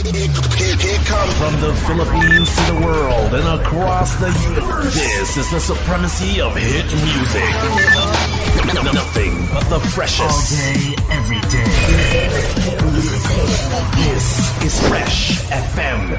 Here comes from the Philippines to the world and across the universe. This is the supremacy of hit music. Nothing but the freshest. All day, every day. This is FReSH FM.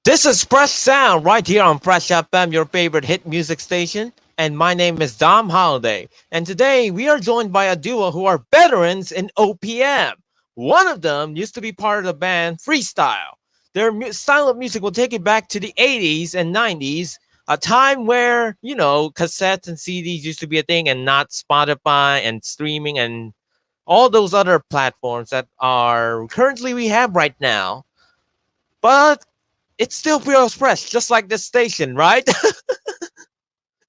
This is Fresh Sound right here on FReSH FM, your favorite hit music station. And my name is Dom Holiday. And today we are joined by a duo who are veterans in OPM. One of them used to be part of the band Freestyle. Their style of music will take you back to the 80s and 90s, a time where, cassettes and CDs used to be a thing and not Spotify and streaming and all those other platforms that are currently we have right now. But it still feels fresh, just like this station, right?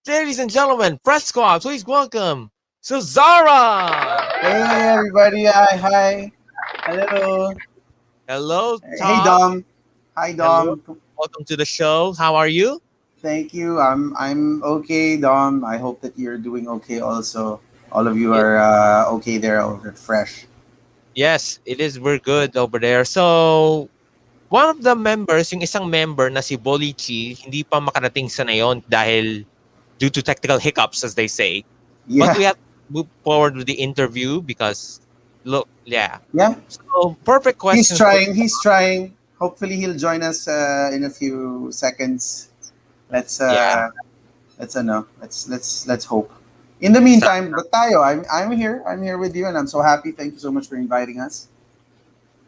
Ladies and gentlemen, FReSH Squad, please welcome Suzara. Hey everybody, hi. Hello. Hello, Tom. Hey Dom. Hi Dom. Hello. Welcome to the show. How are you? Thank you. I'm okay, Dom. I hope that you're doing okay also. All of you are okay there over at FReSH. Yes, it is. We're good over there. So, one of the members, yung isang member na si Bolichi, hindi pa makarating sa ngayon dahil due to technical hiccups, as they say. Yeah. But we have to move forward with the interview because, Yeah. So, perfect question. He's trying. Hopefully he'll join us in a few seconds. Let's hope. In the meantime, but tayo, I'm here. I'm here with you, and I'm so happy. Thank you so much for inviting us.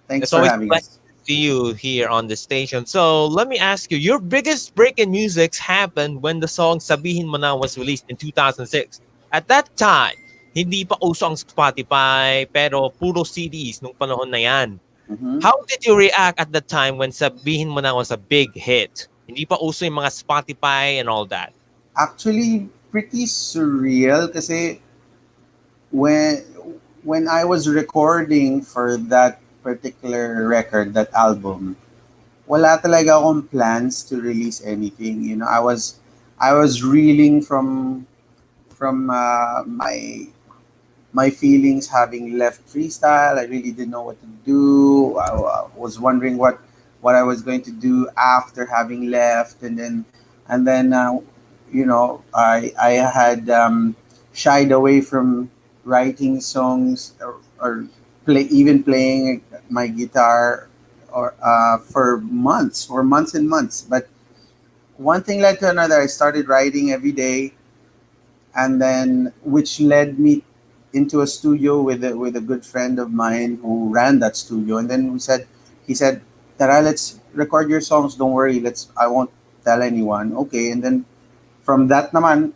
Thanks for having us. See you here on the station. So let me ask you, your biggest break in music happened when the song Sabihin Mo Na was released in 2006. At that time, hindi pa uso ang Spotify, pero puro CDs nung panahon na yan. Mm-hmm. How did you react at the time when Sabihin Mo Na was a big hit? Hindi pa uso yung mga Spotify and all that. Actually, pretty surreal kasi when I was recording for that particular record, that album, wala talaga akong plans to release anything. I was reeling from my feelings having left freestyle. I really didn't know what to do. I was wondering what I was going to do after having left, and then I had shied away from writing songs or playing my guitar for months and months. But one thing led to another. I started writing every day, and then which led me into a studio with a good friend of mine who ran that studio. And then he said, "Tara, let's record your songs. Don't worry. I won't tell anyone." Okay, and then from that naman,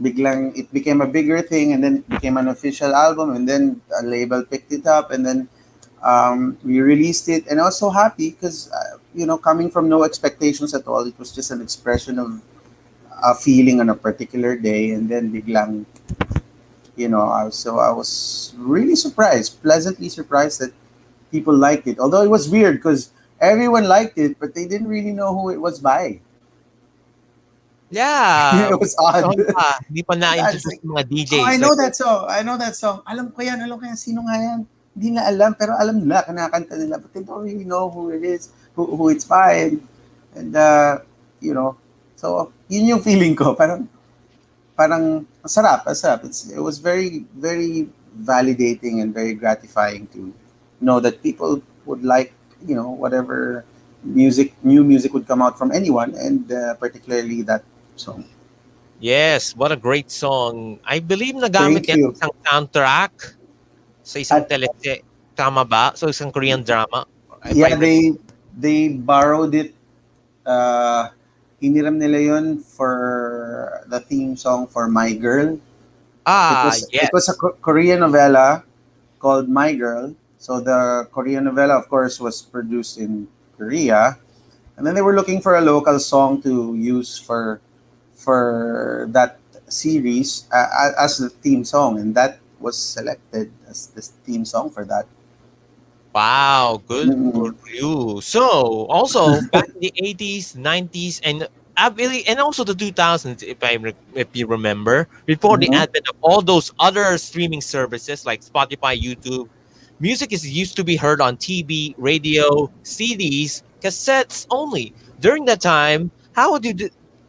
biglang it became a bigger thing, and then it became an official album, and then a label picked it up, and then we released it. And I was so happy because coming from no expectations at all, it was just an expression of a feeling on a particular day, and then biglang, I was really surprised, pleasantly surprised that people liked it. Although it was weird because everyone liked it, but they didn't really know who it was by. Yeah. It was odd. Hindi pa na-introduce yung mga DJs. I know that song. Alam ko yan. Sino nga yan? Hindi na alam, pero alam nila, kinakanta nila, but they don't really know who it is, who it's by. And so yun yung feeling ko. Parang sarap. It was very, very validating and very gratifying to know that people would like, whatever new music would come out from anyone, and particularly that song. Yes, what a great song. I believe nagamit yan isang soundtrack sa isang telese. Tama ba? So isang Korean drama. Yeah, they borrowed it. Hiniram nila yun for the theme song for My Girl. Yes. It was a Korean novela called My Girl. So the Korean novela, of course, was produced in Korea, and then they were looking for a local song to use for that series as the theme song, and that was selected as the theme song for that. Wow, good for you. So, also back in the 80s, 90s, and also the 2000s, if you remember, before the advent of all those other streaming services like Spotify, YouTube, Music is used to be heard on TV, radio, CDs, cassettes only. During that time, how would you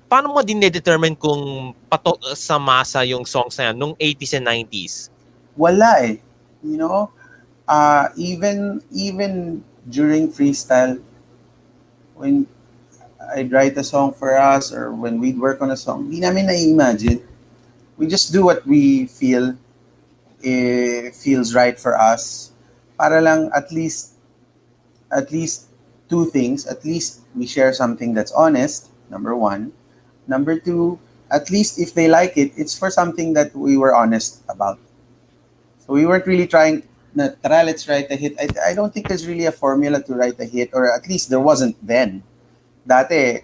paano mo dinedetermine kung patok sa masa yung songs na yan nung 80s and 90s? Wala eh. You know, even during freestyle, when I'd write a song for us or when we'd work on a song, di namin na-imagine. We just do what we feel feels right for us. Para lang at least two things. At least we share something that's honest, number one. Number two, at least if they like it, it's for something that we were honest about. So we weren't really trying na tara, let's write a hit. I don't think there's really a formula to write a hit, or at least there wasn't then. Dati,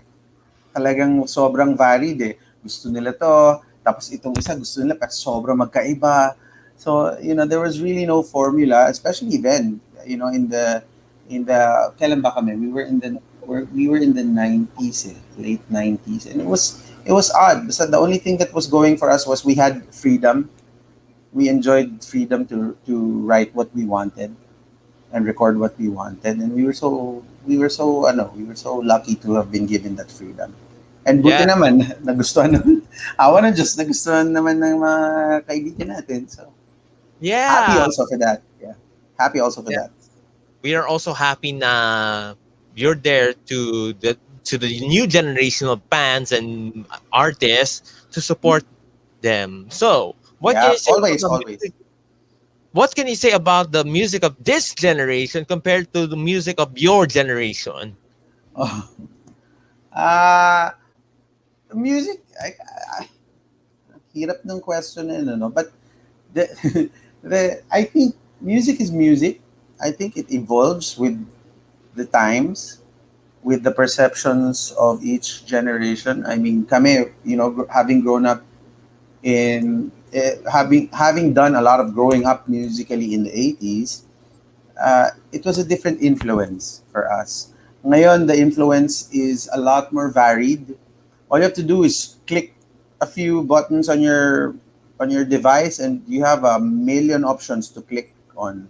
talagang sobrang varied eh. Gusto nila to, tapos itong isa gusto nila, pero sobrang magkaiba. So, there was really no formula, especially then, kailan ba kami? We were in the 90s, late 90s. And it was odd. So the only thing that was going for us was we had freedom. We enjoyed freedom to write what we wanted and record what we wanted, and we were so lucky to have been given that freedom. And buti Yeah. naman nagustuhan naman. Awa ng Diyos, nagustuhan naman ng mga kaibigan natin. So happy Yeah. also for that. Yeah. Happy also for Yeah. that. We are also happy na you're there to the new generation of bands and artists to support them. So, what can Yeah, you say about always, the always. music? What can you say about the music of this generation compared to the music of your generation? Oh. Uh, music, hirap ng question na yun, ano? But the, I think music is music. I think it evolves with the times, with the perceptions of each generation. I mean, kami, having grown up having done a lot of growing up musically in the 80s, it was a different influence for us. Ngayon, the influence is a lot more varied. All you have to do is click a few buttons on your device, and you have a million options to click on.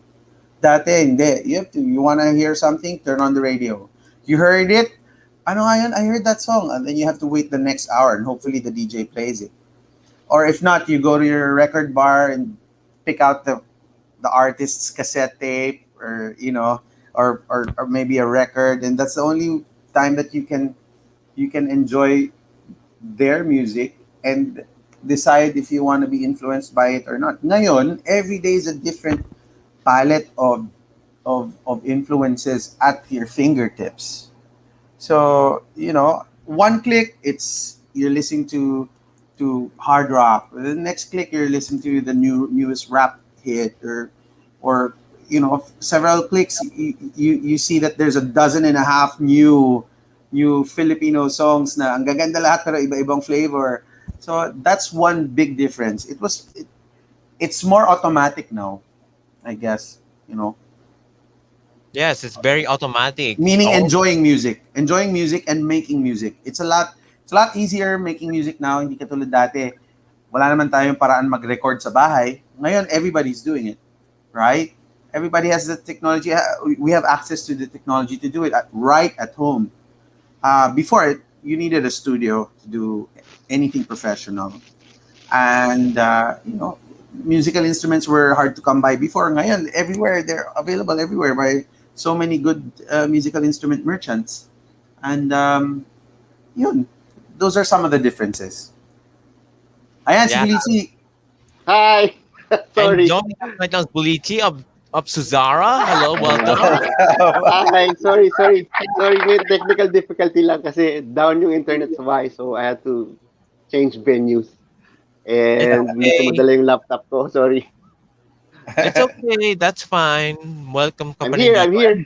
Dati, hindi. You want to hear something, turn on the radio. You heard it, ano nga yun? I heard that song. And then you have to wait the next hour, and hopefully the DJ plays it. Or if not, you go to your record bar and pick out the artist's cassette tape, or maybe a record, and that's the only time that you can enjoy their music and decide if you want to be influenced by it or not. Ngayon, every day is a different palette of influences at your fingertips. So, one click, it's you're listening to hard rock. The next click, you're listening to the newest rap hit, or several clicks, you see that there's a dozen and a half new Filipino songs na ang gaganda lahat pero iba-ibang flavor. So that's one big difference. It's more automatic now, I guess, Yes, it's very automatic. meaning All enjoying music and making music. It's a lot easier making music now, hindi katulad dati. Wala naman tayong paraan mag-record sa bahay. Ngayon, everybody's doing it, right? Everybody has the technology. We have access to the technology to do it right at home. Before it, you needed a studio to do anything professional. And, musical instruments were hard to come by before. Ngayon, everywhere, they're available everywhere by so many good musical instrument merchants. And, yun, those are some of the differences. Ayan, si yeah. Bulici. Hi. And Sorry. joining us right now is Bulici of Suzara. Hello, welcome. Hi. Sorry. May technical difficulty lang kasi down yung internet sa bahay, so I had to change venues. And medyo Okay. madala yung laptop ko. Sorry. It's okay. That's fine. Welcome ka I'm pa rin here. dito.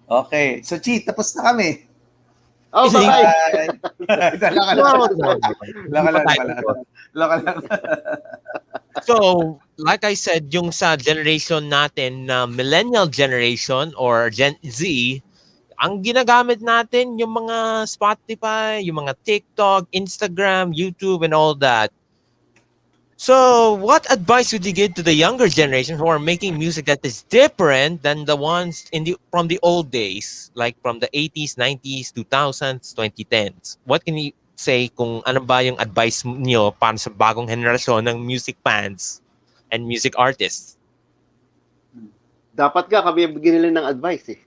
Okay. So, Chi, tapos na kami. Oh, Hindi. bye-bye. Laka lang. So, like I said, yung sa generation natin na millennial generation or Gen Z, ang ginagamit natin yung mga Spotify, yung mga TikTok, Instagram, YouTube, and all that. So, what advice would you give to the younger generation who are making music that is different than the ones in the from the old days, like from the 80s, 90s, 2000s, 2010s? What can you say kung ano ba yung advice niyo para sa bagong henerasyon ng music fans and music artists? Dapat nga kami bigyan nila ng advice eh.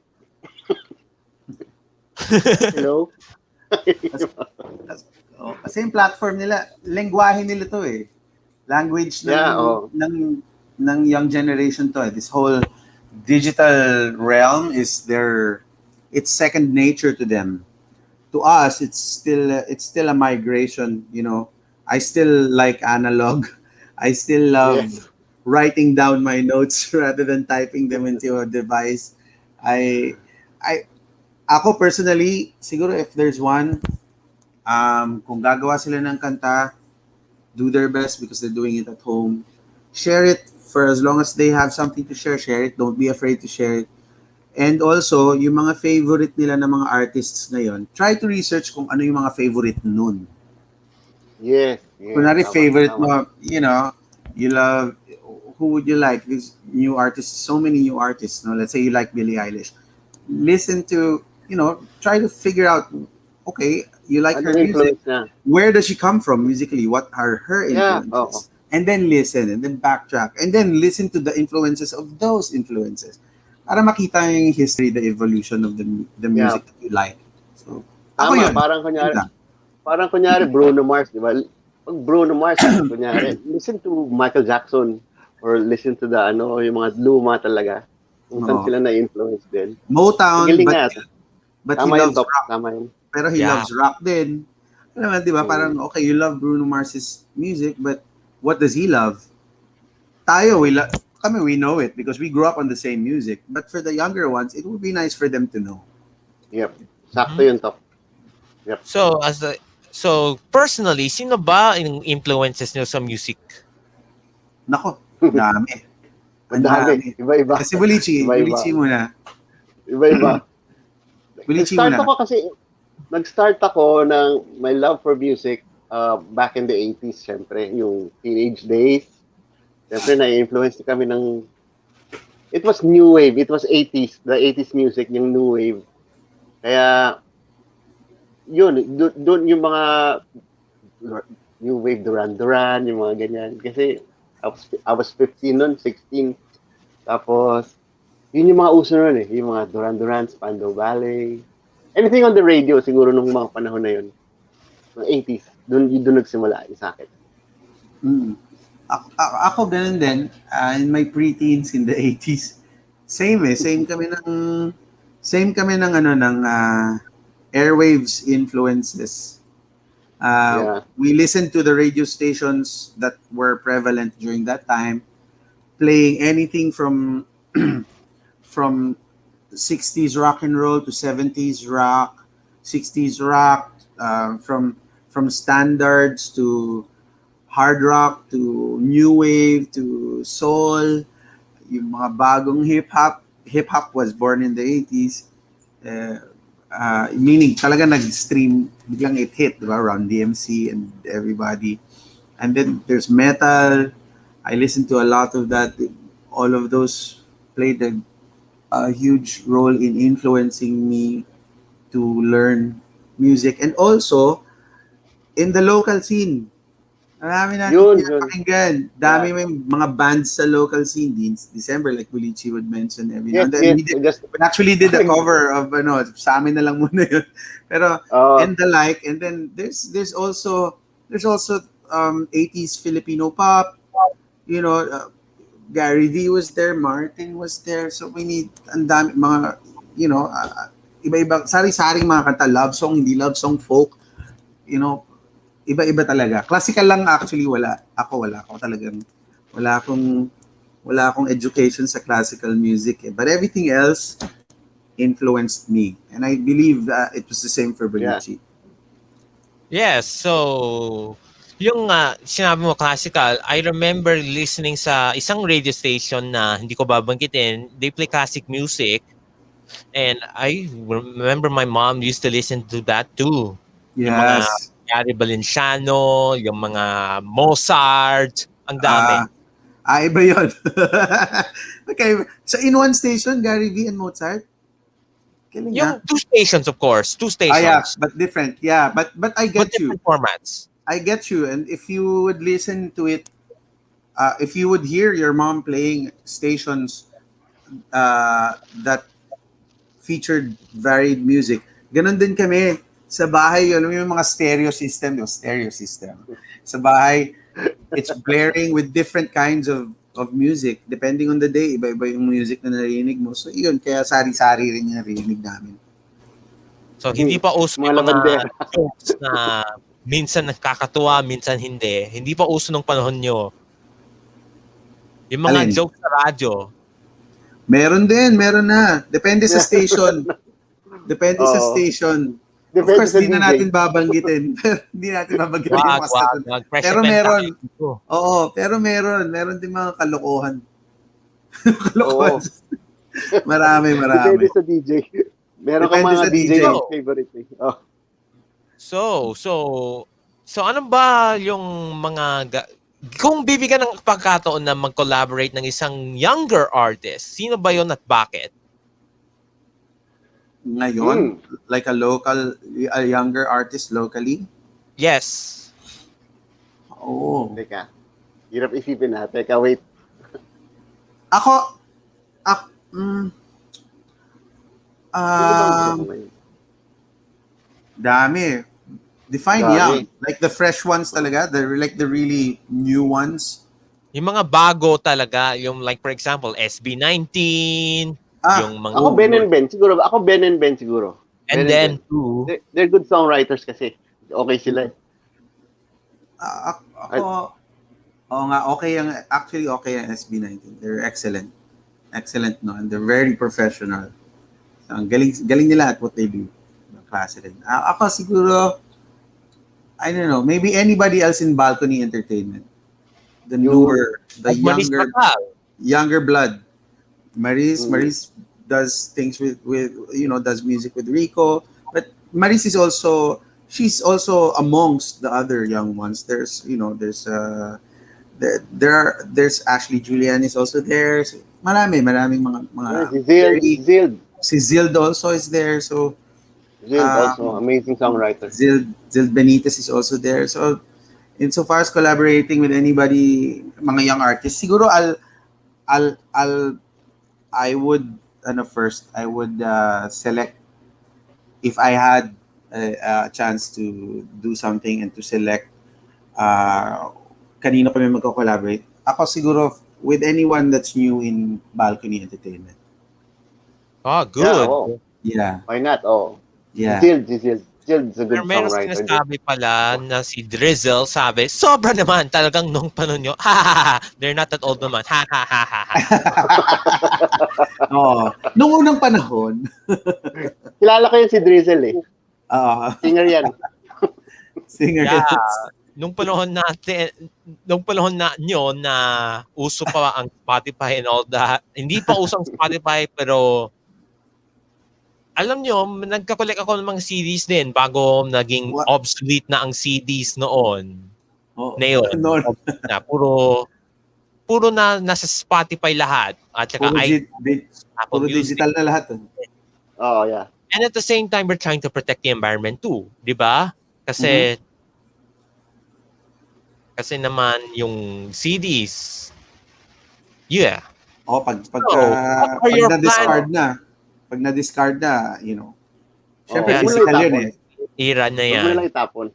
Hello? Kasi yung platform nila, lengguwahe nila to eh. Language ng, Yeah, oh. ng young generation to eh. This whole digital realm is it's second nature to them. To us, it's still a migration, you know. I still like analog. I still love writing down my notes rather than typing them into a device. I Ako personally, siguro if there's one, kung gagawa sila ng kanta, do their best because they're doing it at home. Share it for as long as they have something to share. Share it. Don't be afraid to share it. And also, yung mga favorite nila na mga artists ngayon, try to research kung ano yung mga favorite nun. Yes. Kunwari favorite mo, you know, you love, who would you like? These new artists, so many new artists. No? Let's say you like Billie Eilish. Listen to, you know, try to figure out, okay, you like her music. Where does she come from musically? What are her influences? And then listen, and then backtrack, and then listen to the influences of those influences. Para makita yung history, the evolution of the music that you like. So, ako yun. Parang kunyari Bruno Mars, di ba? Pag Bruno Mars, kunyari, listen to Michael Jackson or listen to the yung mga luma talaga. Kung saan sila na-influence din. Motown, but he loves rock. Tama yun. Pero he loves rock din. Naman, di ba? Parang, okay, you love Bruno Mars's music, but what does he love? Tayo, we know it because we grew up on the same music. But for the younger ones, it would be nice for them to know. Yep. Sakto yun, Top. Yep. So personally, sino ba yung influences niyo sa music? Nako, dami. Ang dami. Iba-iba. Kasi Bulichi muna. Iba-iba. Bulichi muna. Nag-start ako ng my love for music back in the 80s, syempre. Yung teenage days. Syempre, na-influence kami ng... It was new wave. It was 80s. The 80s music, yung new wave. Kaya, yun, doon yung mga new wave Duran, yung mga ganyan. Kasi, I was 15 nun, 16. Tapos, yun yung mga uso nun eh. Yung mga Duran, Spandau Ballet. Anything on the radio, siguro nung mga panahon na yun. Mga 80s. Doon nagsimula yung sa akin. Ako ganun din, in my preteens in the 80s. Same kami ng airwaves influences. We listened to the radio stations that were prevalent during that time, playing anything from 60s rock and roll to 70s rock, 60s rock, from standards to hard rock to new wave to soul, yung mga bagong hip-hop. Hip-hop was born in the 80s. Meaning talaga nag-stream, biglang it hit, diba? Around DMC and everybody. And then there's metal. I listened to a lot of that. All of those played a huge role in influencing me to learn music. And also, in the local scene, marami natin pinapakinggan. Dami may mga bands sa local scene. December, like Bulichi would mention every now and then. We actually did a cover of, sa amin na lang muna yun. Pero, and the like. And then, there's also 80s Filipino pop. You know, Gary V was there, Martin was there. So, we need, ang dami, mga, iba-iba, sari-saring mga kanta, love song, hindi love song, folk, iba-iba talaga. Classical lang actually wala. Ako talagang wala akong education sa classical music eh. But everything else influenced me. And I believe it was the same for Bulichi. Yes, so yung sinabi mo classical, I remember listening sa isang radio station na hindi ko babanggitin. They play classic music. And I remember my mom used to listen to that too. Yes. Gary Valenciano, yung mga Mozart, Ang dami. Iba yun. Okay. So in one station, Gary V and Mozart? Kailan Yung 2 stations, of course. 2 stations. Yeah, but different. Yeah, but I But get you. different formats. I get you. And if you would listen to it, if you would hear your mom playing stations that featured varied music, ganun din kami sa bahay. Alam mo yung mga stereo system. Sa bahay, it's blaring with different kinds of music. Depending on the day, iba-iba yung music na narinig mo. So yun, kaya sari-sari rin yung narinig namin. So hindi pa uso Mga yung mga labandera. jokes na minsan nakakatuwa, minsan hindi. Hindi pa uso nung panahon nyo. Yung mga Alin? jokes sa radyo. Meron na. Depende sa station. Sa station. Of Depende course, sa hindi na DJ. natin babanggitin. Hindi natin babanggitin yung mga station. Wag. Fresh Pero FM meron. tayo. Oo, pero meron. Meron din mga kalokohan. Kalokohan. Marami. Depende sa DJ. Meron kang Depende mga sa DJ, DJ. favorite. Oh. So ano ba yung mga kung bibigyan ng pagkataon na mag-collaborate ng isang younger artist, sino ba yon at bakit? Ngayon, like a younger artist locally? Yes. Oo. Teka. Hirap isipin na. Teka, wait. Ako, dami. Define Dami. young. Like the fresh ones talaga, the really new ones. Yung mga bago talaga, yung like for example, SB19, yung mga Ako Ben and Ben siguro. and Ben then Ben. They're good songwriters kasi. Okay sila. Okay ang SB19. They're excellent. Excellent, no? And they're very professional. So, ang galing nila at what they do. Klase rin. Ako siguro, I don't know, maybe anybody else in Balcony Entertainment. The newer, the younger blood. Maris does things with does music with Rico, but Maris is also, she's also amongst the other young ones. There's Ashley Julian is also there. So, maraming mga si Zild also is there. So Zild also amazing songwriter. Zild Benitez is also there. So insofar as collaborating with anybody, mga young artists, siguro I would select, if I had a chance to do something and to select kanino kami magko-collaborate. Ako siguro with anyone that's new in Balcony Entertainment. Oh, good. Yeah. Why not? Oh. Yeah. Jill's a good Meron songwriter. sinasabi pala na si Drizzle, sabi, sobra naman talagang nung panahon nyo. They're not that old naman. Nung unang panahon. Kilala ko yun si Drizzle eh. Singer yan. Yeah. Nung panahon na nyo na uso pa ang Spotify and all that. Hindi pa usang Spotify pero alam nyo, nagka-collect ako ng mga CDs din bago naging obsolete na ang CDs noon. Ngayon, na puro na nasa Spotify lahat. At saka puro digital na lahat. Oh, yeah. And at the same time, we're trying to protect the environment too. Di ba? Kasi naman yung CDs, yeah. Pag na-discard na, syempre physical yun eh. Era na yan. Huwag mo lang itapon.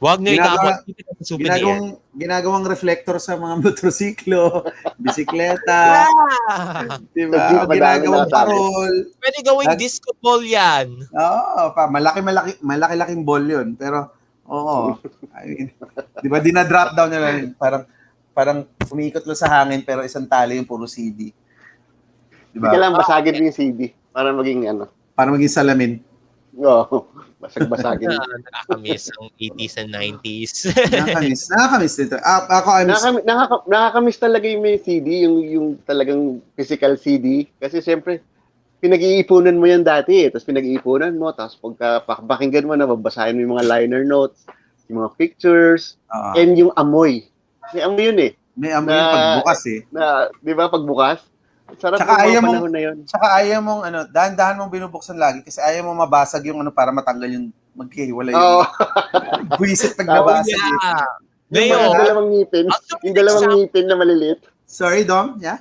Huwag nyo itapon. Ginagawang reflector sa mga motorsiklo, bisikleta, diba? Ginagawang parol. Pwede gawing disco ball yan. Malaki-laking ball yun. Pero, I mean, diba, dinadrop down nila yun. Parang umiikot lang sa hangin, pero isang tali yung puro CD. Diba? Kailangan basagin din yung CD para maging para maging salamin. Basag-basagin. Nakakamiss ang 80s and 90s. Nakakamiss dito. Nakakamiss talaga yung may CD, yung talagang physical CD. Kasi siyempre, pinag-iipunan mo yan dati tapos pinag-iipunan mo, tapos pagkapakinggan mo, nababasahin mo yung mga liner notes, yung mga pictures, and yung amoy. May amoy yun eh. May amoy yung pagbukas eh. Di ba, pagbukas? Sarap Tsaka yung ayaw mga mong, panahon na yun. tsaka ayaw mong, dahan-dahan mong binubuksan lagi kasi ayaw mong mabasag yung para matanggal yung maghihiwala yung Oo. buwisit pag Oh, nabasag eh. Yung Ngayon, dalawang ngipin. Yung dalawang ngipin na maliliit. Sorry, Dom? Yeah?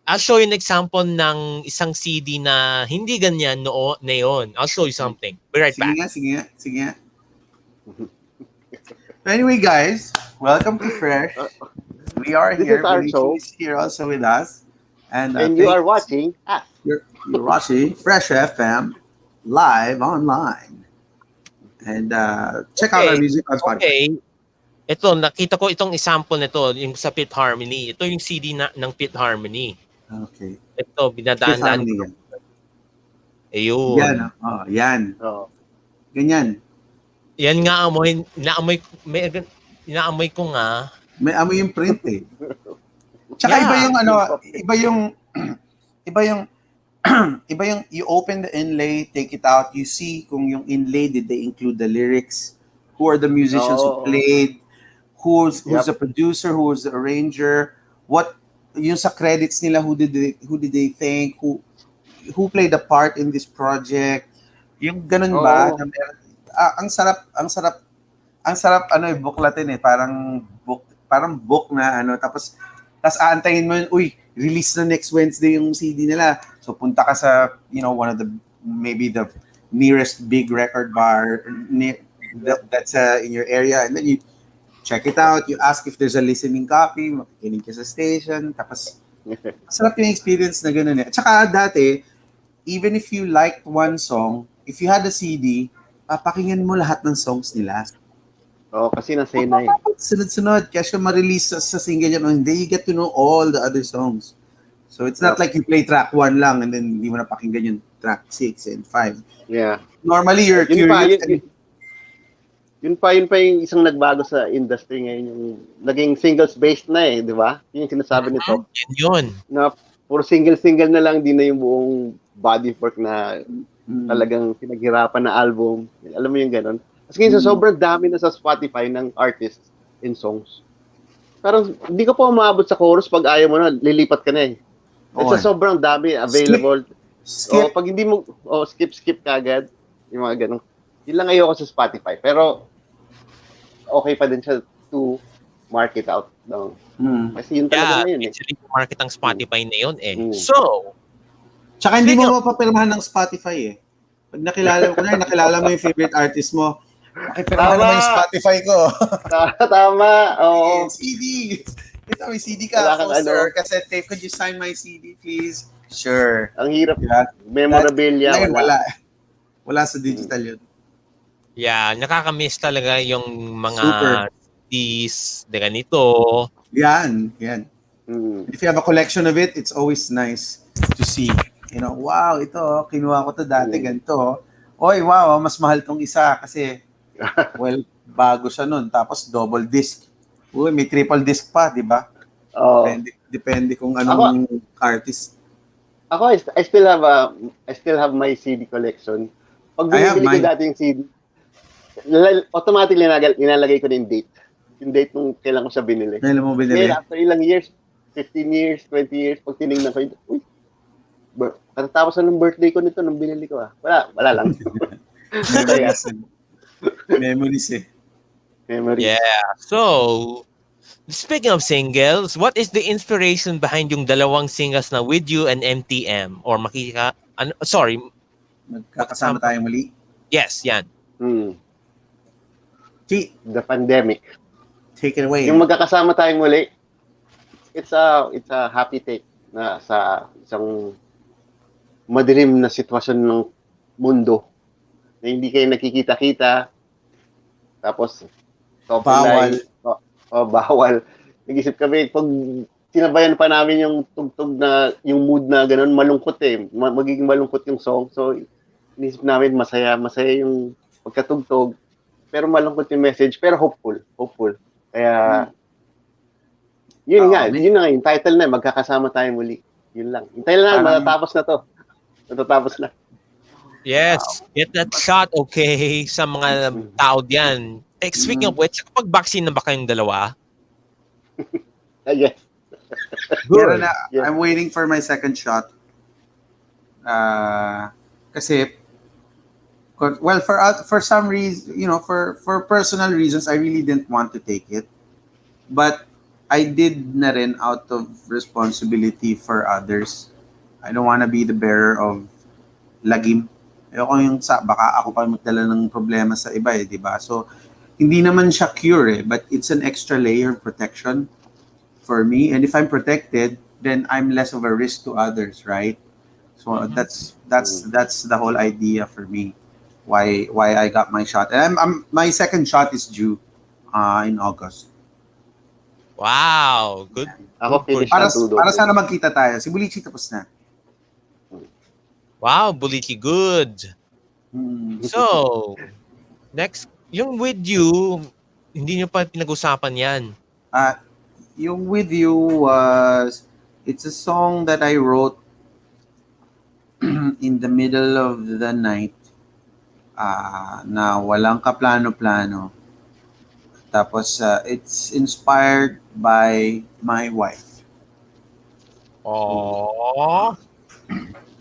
I'll show you an example ng isang CD na hindi ganyan neon. I'll show you something. Be right back. Sige nga. So anyway, guys, welcome to FReSH. We are This here. is our show. Is here also with us. And you are watching us. You're watching FReSH FM live online. And check out our music on Spotify. Okay. Ito, nakita ko itong example nito, yung sa Fifth Harmony. Ito yung CD ng Fifth Harmony. Okay. Ito, binadaan ko. Ayun. Yan. Yan. Oh. Ganyan. Yan nga inaamoy ko nga. May amoy yung print eh. Tsaka iba yung you open the inlay, take it out, you see kung yung inlay, did they include the lyrics, who are the musicians who played, who's the producer, who's the arranger, what yung sa credits nila, who did they thank, who played a part in this project, yung ganun ba? Ang sarap buklatin eh, parang book na tapos aantayin mo release na next Wednesday yung CD nila. So punta ka sa one of the maybe the nearest big record bar that's in your area, and then you check it out, you ask if there's a listening copy, makikinig ka sa station, tapos sarap yung experience na gano'n eh. Tsaka dati, even if you liked one song, if you had a CD, pakinggan mo lahat ng songs nila. Kasi nasa na eh. Sunod-sunod, kaya siya ma-release sa single yan, hindi, you get to know all the other songs. So it's not like you play track 1 lang and then hindi mo na pakinggan yung track 6 and 5. Yeah. Normally, you're curious. Yun pa yung isang nagbago sa industry ngayon, yung naging singles-based na eh, di ba? Yun yung sinasabi nito. Yun. Na puro single-single na lang, di na yung buong body work na talagang pinaghirapan na album. Alam mo yung ganun? Kasi ngayon, sobrang dami na sa Spotify ng artists in songs. Parang hindi ka pa umabot sa chorus pag ayaw mo na, lilipat ka na eh. At sobrang dami available. Skip. Pag hindi mo, skip ka agad. Yung mga ganun. Yun lang ayoko sa Spotify. Pero, okay pa din siya to market out. No? Kasi yun talaga na yun eh. Actually, market ang Spotify na yun eh. So, tsaka hindi mo mapapirmahan ng Spotify eh. Pag nakilala mo yung favorite artist mo, makipirmahan naman yung Spotify ko. Tama. Oo. CD. Ito, may CD ka. Sir, cassette tape. Could you sign my CD, please? Sure. Ang hirap. Memorabilia. Wala sa digital yun. Yeah, nakakamiss talaga yung mga CDs na ganito. Yan. If you have a collection of it, it's always nice to see. Wow, ito, kinuha ko to dati, ganito. Oy, wow, mas mahal tong isa kasi, bago siya nun. Tapos double disc. Uy, may triple disc pa, di ba? Depende kung anong artist. Ako, I still have my CD collection. Pag binibili ko dati yung CD, automatically nilalagay ko na yung date. Yung date nung kailan ko siya binili. Kailan mo binili? Ngayon, after ilang years, 15 years, 20 years, pag tinignan ko, katatapos na ng birthday ko nito nung binili ko. Wala lang. Memories eh. Yeah. So, speaking of singles, what is the inspiration behind yung dalawang singles na With You and MTM? Or Magkakasama tayo muli? Yes, yan. The pandemic. Take it away. Yung magkakasama tayong muli, it's a happy take na sa isang madilim na sitwasyon ng mundo na hindi kayo nakikita-kita, tapos bawal. Bawal. Nag-isip kami, pag sinabayan pa namin yung tugtog na, yung mood na gano'n, malungkot eh. Magiging malungkot yung song. So, inisip namin, masaya yung pagkatugtog, pero malungkot yung message, pero hopeful. Kaya, yun nga, yung title na, magkakasama tayo muli. Yun lang. Hintayin lang, matatapos na to. Natatapos na. Yes, get that shot, okay, sa mga tao diyan. Speaking of which, kapag vaccine na ba kayong dalawa? Yes. Meron Good. na, Yes. I'm waiting for my second shot. Kasi, well, for some reason, for personal reasons, I really didn't want to take it. But I did na rin out of responsibility for others. I don't want to be the bearer of lagim. Ayoko yung baka ako pa magdala ng problema sa iba eh, di ba? So, hindi naman siya cure eh, but it's an extra layer of protection for me. And if I'm protected, then I'm less of a risk to others, right? So Mhm. that's the whole idea for me. Why I got my shot. And my second shot is due in August. Wow. Good. Ako Good for finish you. Para na 2 para sana doses. magkita tayo. Si Bulichi tapos na. Wow, Buliki, good. Hmm. So, next, yung with you, hindi nyo pa pinag-usapan yan. Uh, yung With You was, it's a song that I wrote in the middle of the night, na walang kaplano-plano. Tapos it's inspired by my wife. Oh.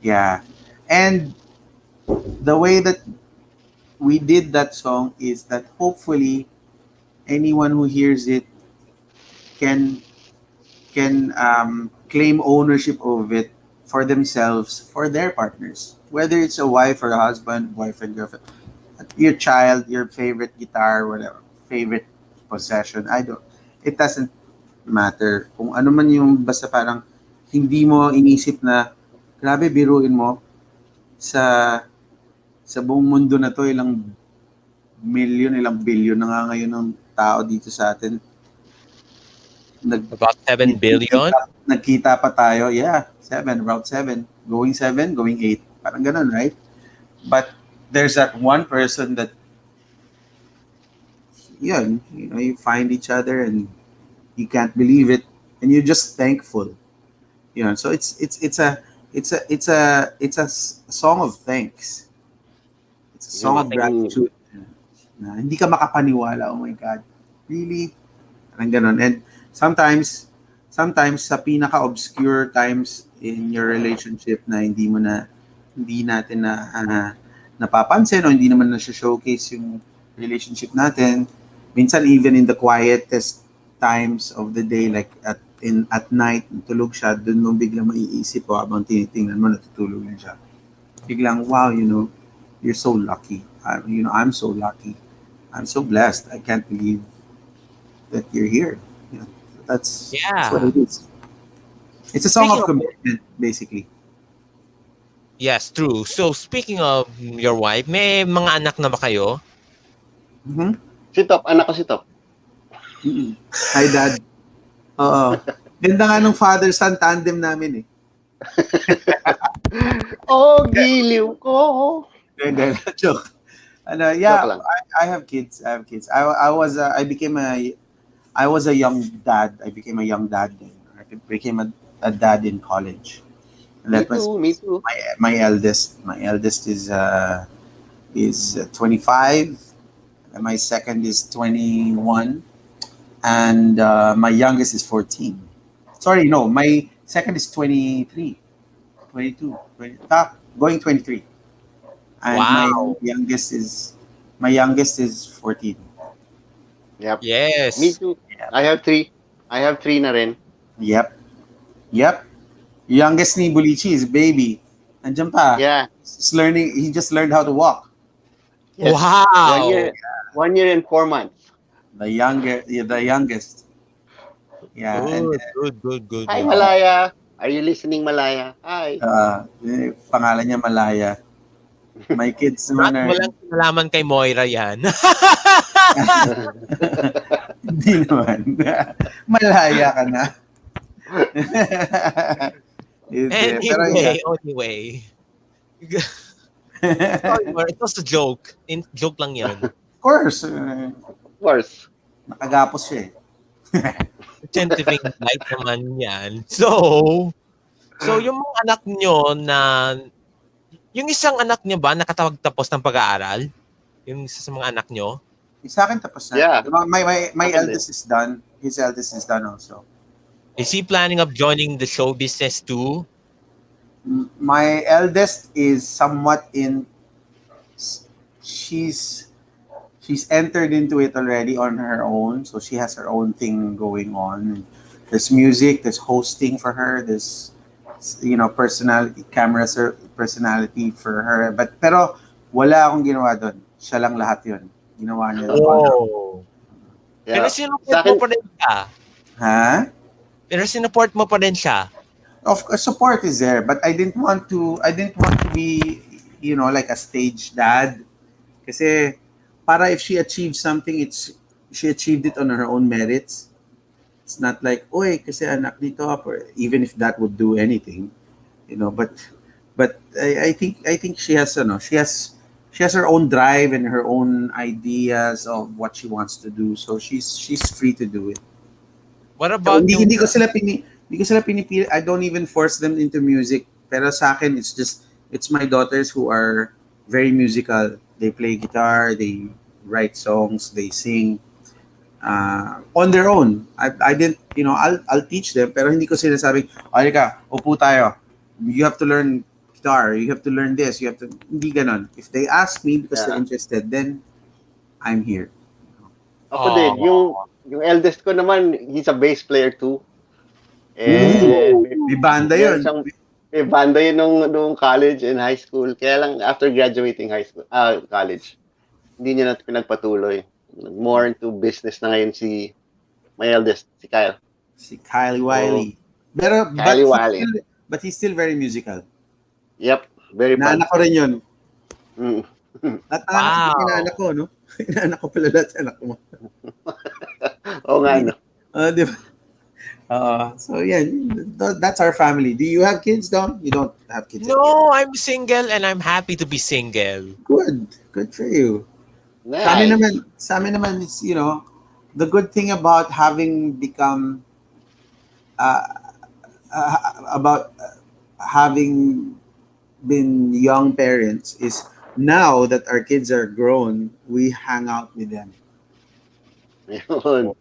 Yeah. And the way that we did that song is that hopefully anyone who hears it can claim ownership of it for themselves, for their partners, whether it's a wife or a husband, boyfriend, girlfriend, your child, your favorite guitar, whatever, favorite possession. I don't. It doesn't matter kung ano man yung basta parang hindi mo inisip na grabe biruin mo sa buong mundo na to ilang million, ilang billion na nga ngayon ng tao dito sa atin. About 7 billion? Nagkita pa tayo. Yeah, about 7. Going 7, going 8. Parang ganun, right? But there's that one person that, yun, you find each other and you can't believe it and you're just thankful. So it's a song of thanks. It's a song of gratitude. Na hindi ka makapaniwala, oh my God. Really? Parang ganun. And sometimes sa pinaka-obscure times in your relationship na hindi natin napapansin o hindi naman na-showcase yung relationship natin, minsan even in the quietest times of the day, like at night, tulog siya, dun mo biglang maiisip o habang tinitingnan mo, natutulog na siya. Biglang, wow, you're so lucky. I'm so lucky. I'm so blessed. I can't believe that you're here. That's what Yeah. it is. It's a song Speaking of of, commitment, basically. yes, true. So, speaking of your wife, may mga anak na ba kayo? Mm-hmm. Si Top, anak ko si Top. Mm-mm. Hi, Dad. Oo. Ganda nga nung father-son tandem namin eh. Oh, giliw ko. Hindi, joke. Joke lang. I have kids. I was a young dad. I became a young dad then. I became a dad in college. And Me that was too, me too. my eldest. My eldest is 25. And my second is 21. And my youngest is 14. Sorry, no, my second is 23. 22. Going 23. And Wow. my youngest is 14. Yep. Me Yes. too. Yeah. I have 3. I have 3 na rin. Yep. Youngest ni Bulichi is baby. Nandiyan pa. Yeah. He just learned how to walk. Yes. Wow. 1 year and 4 months. The youngest. Yeah, and Good. Hi, Malaya. Are you listening, Malaya? Hi. pangalan niya Malaya. My kids naman are Walang kinalaman kay Moira yan. hindi naman. Malaya ka na. Pero yeah. Anyway. Sorry, Moira, it was a joke. Joke lang yan. Of course. Of course. Nakagapos siya eh. Scientific light naman yan. So yung mga anak nyo yung isang anak nyo ba nakatawag tapos ng pag-aaral? Yung isa sa mga anak nyo? Sa akin tapos na. Yeah. My Akin eldest is done. His eldest is done also. Is he planning of joining the show business too? My eldest is somewhat in. She's entered into it already on her own, so she has her own thing going on. There's music, there's hosting for her, there's personality, personality for her. Pero wala akong ginawa doon. Siya lang lahat 'yun. Ginawa niya. Oh. Pero Yeah. sinuport Sa mo akin, pa rin siya. Ha? Pero sinuport mo pa rin siya. Of course, support is there, but I didn't want to be, like a stage dad. Kasi para if she achieved something, she achieved it on her own merits. It's not like, oy, kasi anak dito, or even if that would do anything, but I think she has, she has her own drive and her own ideas of what she wants to do. So she's free to do it. What So, about yung... hindi ko sila pinipili. I don't even force them into music. Pero sa akin, it's my daughters who are very musical. They play guitar, they write songs, they sing on their own. I didn't, I'll teach them, pero hindi ko sinasabing, ka, upo tayo. You have to learn guitar, you have to learn this, you have to, hindi ganon. If they ask me because they're interested, then I'm here. ako din, yung eldest ko naman, he's a bass player too. And May banda yun. May banda yun nung college and high school. Kaya lang after graduating college, hindi niya na pinagpatuloy. More into business na ngayon my eldest, si Kyle. Si Kylie Wiley. Pero, Kylie Wiley. But he's still very musical. Yep, very fun. Inaanak ko rin yun. Mm. Inaanak ko, no? Inaanak ko pala lahat anak mo. Oo nga, no? Di ba? So yeah, that's our family. Do you have kids, Dom? You don't have kids. No, I'm single and I'm happy to be single. Good for you. Nice. Sa amin naman is, the good thing about having become about having been young parents is now that our kids are grown, we hang out with them. Yun.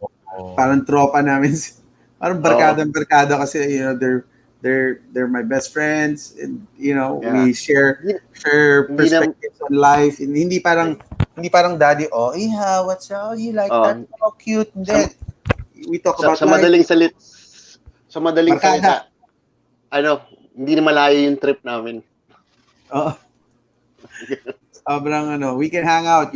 Parang tropa namin. Parang barkada kasi, they're my best friends, and we share perspectives on life. And hindi parang daddy, iha, what's up? You like that? How cute. Then we talk about sa madaling salita, hindi na malayo yung trip namin. Sobrang we can hang out,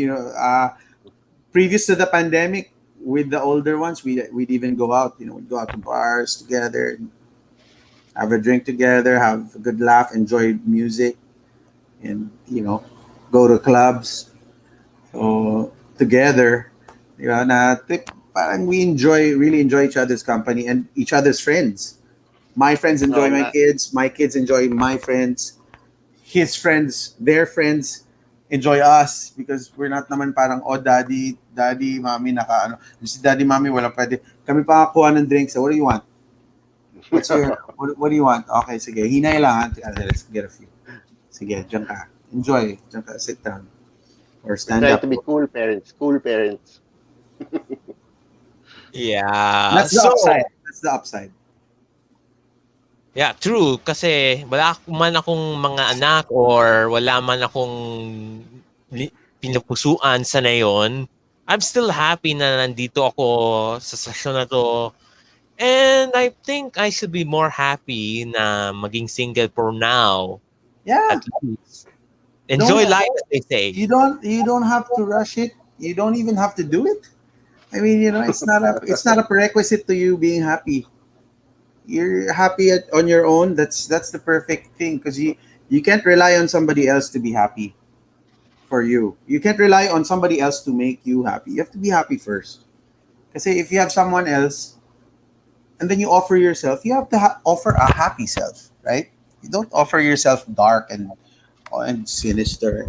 previous to the pandemic, with the older ones, we'd even go out, we'd go out to bars together, have a drink together, have a good laugh, enjoy music, and go to clubs. So together, parang we really enjoy each other's company and each other's friends. My friends enjoy my kids enjoy my friends, his friends, their friends enjoy us, because we're not naman parang, daddy, mommy, si daddy, mommy, wala pwede. Kami pa kuha ng drinks. So, what do you want? What do you want? Okay, sige. Hinay lang. Let's get a few. Sige, dyan ka. Enjoy. Dyan ka. Sit down. Or stand Try up. to be cool parents. Yeah. That's the upside. Yeah, true. Kasi wala man akong mga anak or wala man akong pinupusuan sa ngayon, I'm still happy na nandito ako sa session na to. And I think I should be more happy na maging single for now. Yeah. At least. Enjoy life, as they say. You don't have to rush it. You don't even have to do it. I mean, it's not a prerequisite to you being happy. You're happy on your own. That's the perfect thing, because you can't rely on somebody else to be happy for you. You can't rely on somebody else to make you happy. You have to be happy first. Because if you have someone else and then you offer yourself, you have to offer a happy self, right? You don't offer yourself dark and sinister.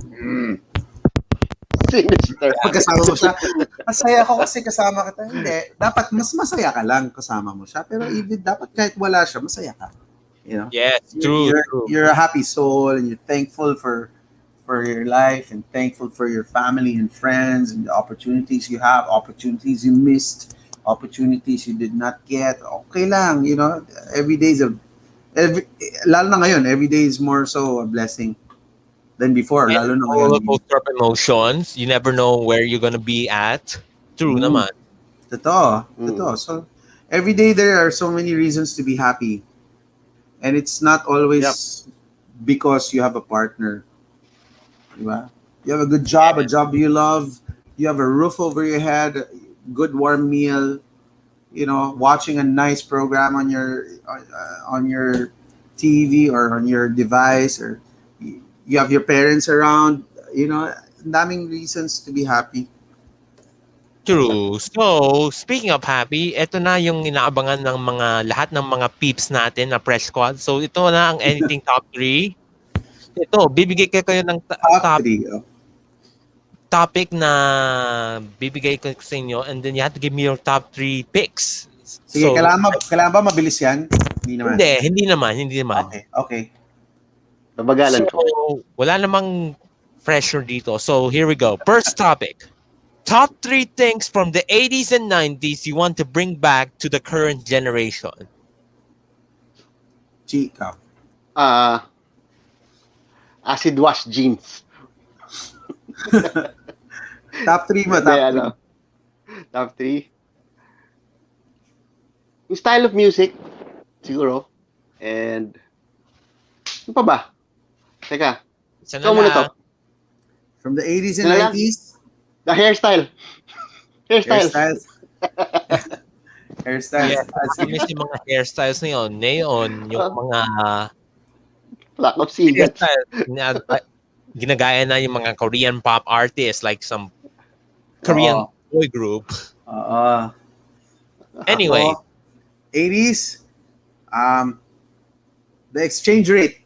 Sinister. Pag kasama mo siya, masaya ako kasi kasama kita. Hindi. Dapat mas masaya ka lang kasama mo siya. Pero even dapat kahit wala siya, masaya ka. Yes, true. You're a happy soul, and you're thankful for for your life and thankful for your family and friends and the opportunities you have, opportunities you missed, opportunities you did not get. Okay lang, you know, every day is every, lalo na ngayon, every day is more so a blessing than before. And Lalo na roller ngayon. coaster of emotions. You never know where you're gonna be at. True Mm, naman. totoo, Mm. totoo. So, every day there are so many reasons to be happy. And it's not Yep. always because you have a partner. Diba? You have a good job, a Yeah. job you love, you have a roof over your head, good warm meal, you know, watching a nice program on your TV or on your device, or you have your parents around, you know, daming reasons to be happy. True. So, speaking of happy, ito na yung inaabangan ng mga lahat ng mga peeps natin na Fresh Squad. So, ito na ang anything top 3. Ito, bibigay ko kayo ng Top three. Oh. topic na bibigay ko sa inyo, and then you have to give me your top 3 picks. Sige, So, kailangan ba mabilis yan? Hindi naman. hindi naman. Okay, okay. Babagalan So, ko. wala namang pressure dito. So, here we go. First topic. Top 3 things from the 80s and 90s you want to bring back to the current generation. Chica. Acid wash jeans. Top 3 mo, Hindi, top 3. ano. Top 3. Yung style of music, siguro. And, ano pa ba? Teka, Isa na ikaw muna to. lang. From the 80s and Ano lang? 90s? The hairstyle. Hairstyles. Hairstyles. Yes, miss yung mga hairstyles na yun. Neon, yung mga Lack of cigarettes. hairstyles na ginagaya na yung mga Korean pop artists, like some Korean boy group. Anyway, Ako, 80s, the exchange rate.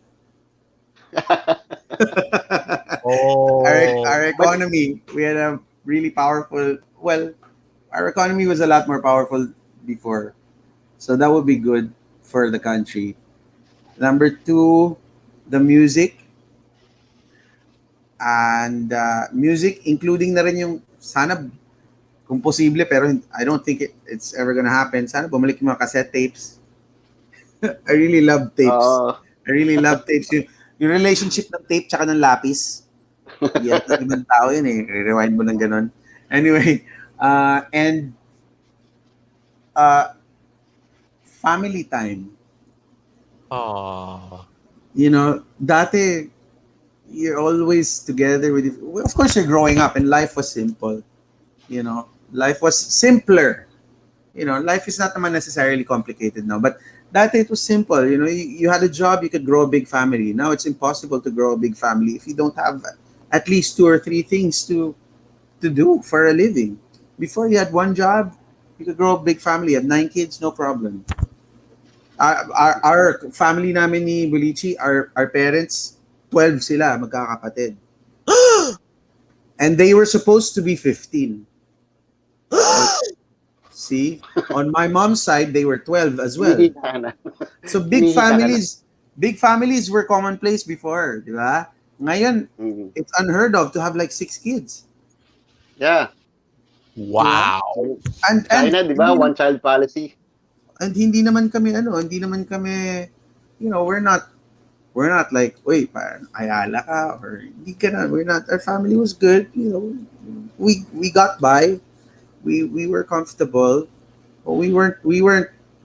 Our economy, we had a really powerful, well, our economy was a lot more powerful before. So that would be good for the country. Number 2, the music. And music, including na rin yung, sana, kung posible, pero I don't think it's ever gonna happen. Sana bumalik yung mga cassette tapes. I really love tapes. I really love tapes. Yung relationship ng tape tsaka ng lapis. Yan, ibang tao yun eh. Rewind mo ng ganun. Anyway, and family time. You know, dati, you're always together with it. Well, of course, you're growing up and life was simple. You know, life was simpler. You know, life is not naman necessarily complicated now. But dati it was simple. You know, you had a job, you could grow a big family. Now it's impossible to grow a big family if you don't have at least 2 or 3 things to do for a living. Before you had one job, you could grow a big family. You had 9 kids, no problem. Our family namin ni Bulichi, our parents, 12 sila, magkakapatid. And they were supposed to be 15. See? On my mom's side, they were 12 as well. So big families were commonplace before, di ba? Ngayon, it's unheard of to have like 6 kids. Yeah. Wow. And China, di ba? One child policy. And hindi naman kami, you know, we're not like, wait, parang ayala ka, or hindi ka na, we're not, our family was good, you know, we got by, we were comfortable, but we weren't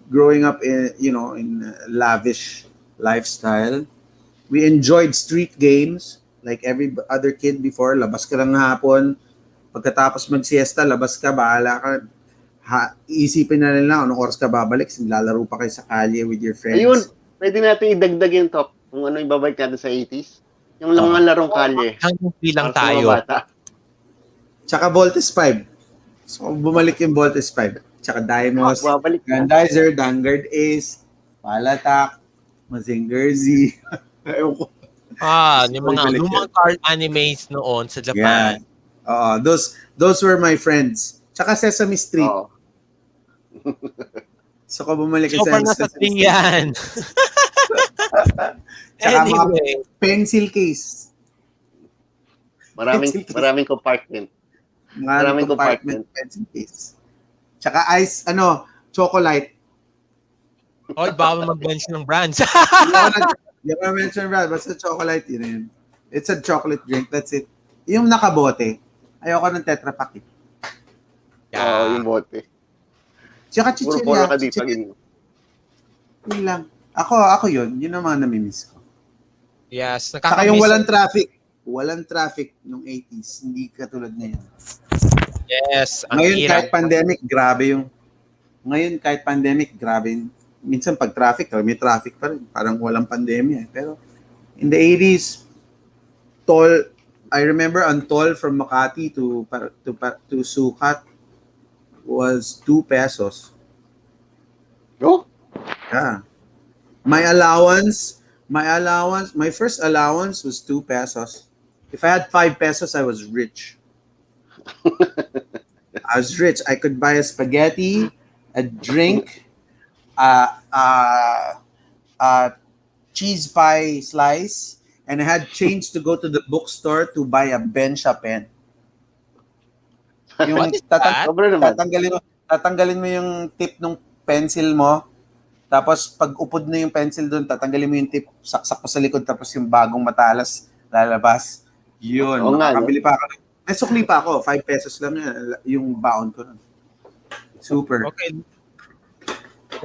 growing up in, you know, in lavish lifestyle. We enjoyed street games, like every other kid before, labas ka lang hapon, pagkatapos mag-siesta, labas ka, bahala ka, iisipin na nila anong oras ka babalik, lalaro pa kayo sa kalye with your friends. Ayun, pwede natin idagdag yung top kung ano yung babalik natin sa 80s. Yung mga larong kalye. Hanggang bilang Para sa mga tayo. bata. Tsaka Voltes 5. So, bumalik yung Voltes 5. Tsaka Dymos, Babalik na. Grandizer, Vanguard Ace, Palatak, Mazinger Z. Yung mga lumang card animes noon sa Japan. Yeah. Those were my friends. Tsaka Sesame Street. Oh. So, kung bumalik So, parang nasa thing yan. Tsaka Anyway. mga pencil case. Pencil case. Maraming compartment. Maraming compartment pencil case. Tsaka chocolate. Oy, bawal mag-mention ng brands. Hindi ako mention brand, basta chocolate yun. It's a chocolate drink, that's it. Yung nakabote, ayoko ng Tetra Pak. Oo, yung bote. Tsaka Puro polo chichirya. ka di pag Yun lang. Ako yun. Yun ang mga namimiss ko. Yes, Saka yung walang traffic. Walang traffic nung 80s. Hindi katulad ngayon. Yes, ang Ngayon hirap. kahit pandemic, grabe yung... Ngayon kahit pandemic, grabe yung... Minsan pag traffic, may traffic pa rin. Parang walang pandemya. Pero in the 80s, toll... I remember on toll from Makati to Sukat was 2 pesos. No? Yeah. My first allowance was 2 pesos. If I had 5 pesos, I was rich. I was rich. I could buy a spaghetti, a drink, a cheese pie slice, and I had change to go to the bookstore to buy a Bensha pen. Yung What is that? Sobra naman. tatanggalin mo yung tip ng pencil mo. Tapos pag upod na yung pencil doon, tatanggalin mo yung tip, saksak mo sa likod, tapos yung bagong matalas lalabas. Yun. Oo nga, Makakabili pa ako. May sukli pa ako. 5 pesos lang yung baon ko. Super. Okay.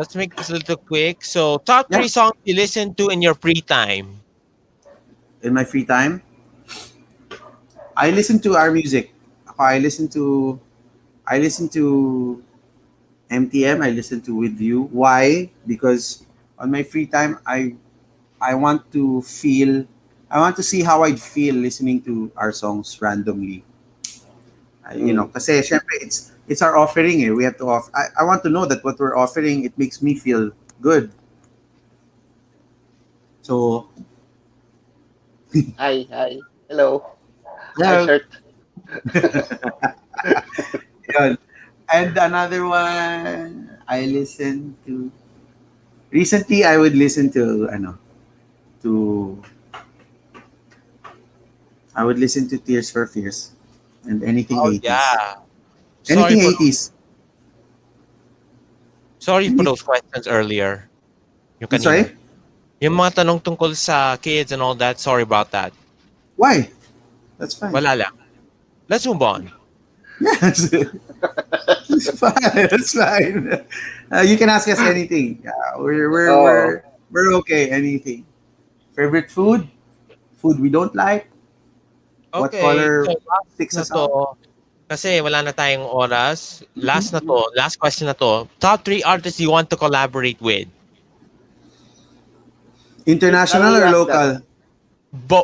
Let's make this a little quick. So, top 3 songs you listen to in your free time. In my free time, I listen to our music. I listen to MTM. I listen to With You. Why? Because on my free time, I want to see how I'd feel listening to our songs randomly. You know, kasi syempre it's our offering. We have to offer. I want to know that what we're offering, it makes me feel good. So. Hi. Hello. Hello. Hi, shirt. Yun. And another one, recently I would listen to Tears for Fears and anything 80s. Yeah. Anything 80s. Sorry for those questions earlier. Yung I'm kanina. sorry? Yung mga tanong tungkol sa kids and all that, sorry about that. Why? That's fine. Wala lang. Let's move on. Yes. It's fine. It's fine. You can ask us anything. We're okay. Anything. Favorite food? Food we don't like? What color so sticks us last na out? to, kasi wala na tayong oras. Last question na to. Top 3 artists you want to collaborate with? International or local?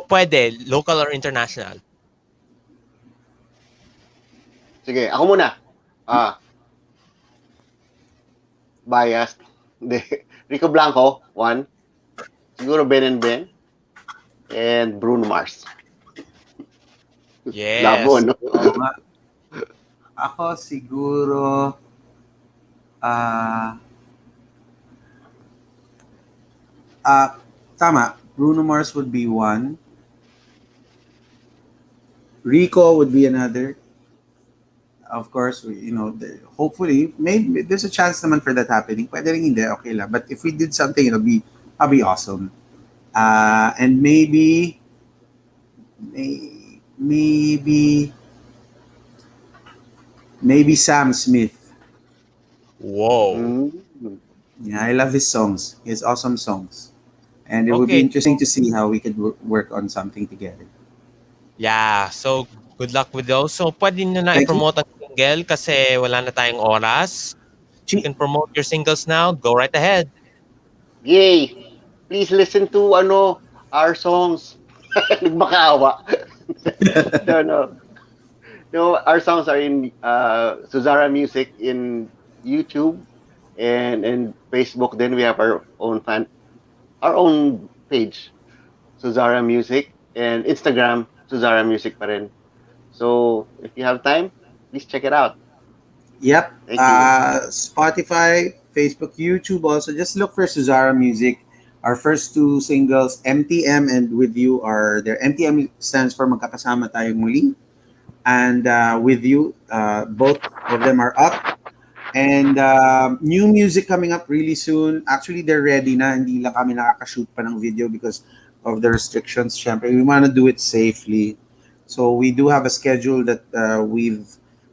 Pwede, local or international. Sige, ako muna. Biased. Rico Blanco, 1. Siguro Ben and Ben. And Bruno Mars. Yes. Labo, no? Ako siguro tama. Bruno Mars would be 1. Rico would be another. Of course, hopefully, maybe there's a chance naman for that happening. Pwede rin hindi, okay lang. But if we did something, it'll be awesome. And maybe Sam Smith. Whoa. Yeah, I love his songs. He has awesome songs. And it would be interesting to see how we could work on something together. Yeah, so good luck with those. So pwede nyo na i-promote ang single kasi wala na tayong oras. You can promote your singles now. Go right ahead. Yay! Please listen to our songs. Nagmakaawa. No, our songs are in Suzara Music in YouTube and Facebook. Then we have our own page, Suzara Music, and Instagram, Suzara Music pa rin. So if you have time, please check it out. Yep. Thank you. Spotify, Facebook, YouTube also. Just look for Suzara Music. Our first two singles, MTM and With You, are there. MTM stands for Magkakasama Tayong Muli, and With You, both of them are up. And new music coming up really soon. Actually, they're ready na. Hindi lang kami nakakashoot pa ng video because of the restrictions. Syempre, we want to do it safely. So we do have a schedule that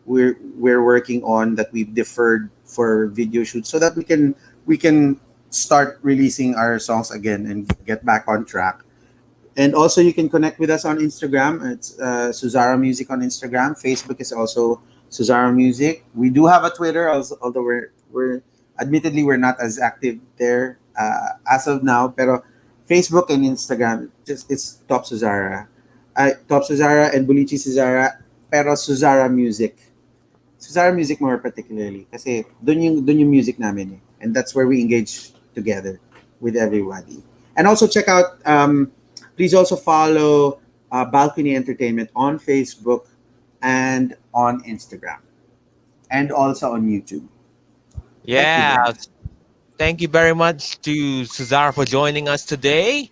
we're working on, that we've deferred for video shoots, so that we can start releasing our songs again and get back on track. And also, you can connect with us on Instagram. It's Suzara Music on Instagram. Facebook is also Suzara Music. We do have a Twitter, also, although we're admittedly we're not as active there as of now. Pero Facebook and Instagram, just it's Top Suzara, Top Suzara and Bulichi Suzara. Pero Suzara Music, Suzara Music more particularly, kasi dun yung music namin, and that's where we engage together with everybody. And also check out. Please also follow Balcony Entertainment on Facebook and on Instagram, and also on YouTube. Thank you Yeah. very much. Thank you very much to Suzara for joining us today.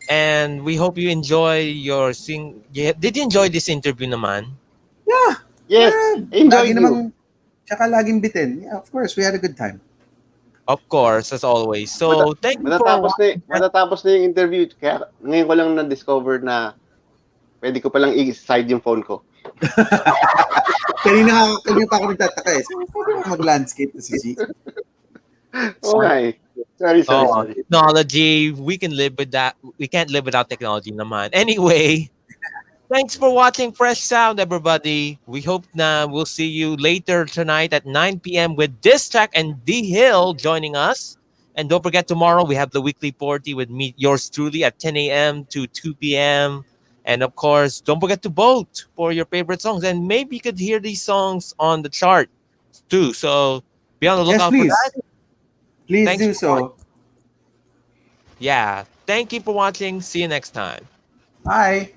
And we hope you enjoy your sing. Yeah, did you enjoy this interview naman? Yeah, Yes, lagi enjoyed you. namang, tsaka laging bitin. Yeah, of course, we had a good time. Of course, as always. Mata So thank you for matatapos watching. matatapos na yung interview, kaya ngayon ko lang na-discover na pwede ko palang i-side yung phone ko. Kanina pa ako nagtataka eh. So, pwede ba mag-landscape na si G? Okay. Sorry, sorry, Oh, sorry. technology. We can live with that. We can't live without technology naman. Anyway, thanks for watching Fresh Sound, everybody. We hope na we'll see you later tonight at 9 p.m. with Distrack and D Hill joining us. And don't forget, tomorrow we have the weekly party with me, yours truly, at 10 a.m. to 2 p.m. And of course, don't forget to vote for your favorite songs. And maybe you could hear these songs on the chart too. So be on the Yes, lookout for please. that. Please Thanks do for watching. so. Yeah. Thank you for watching. See you next time. Bye.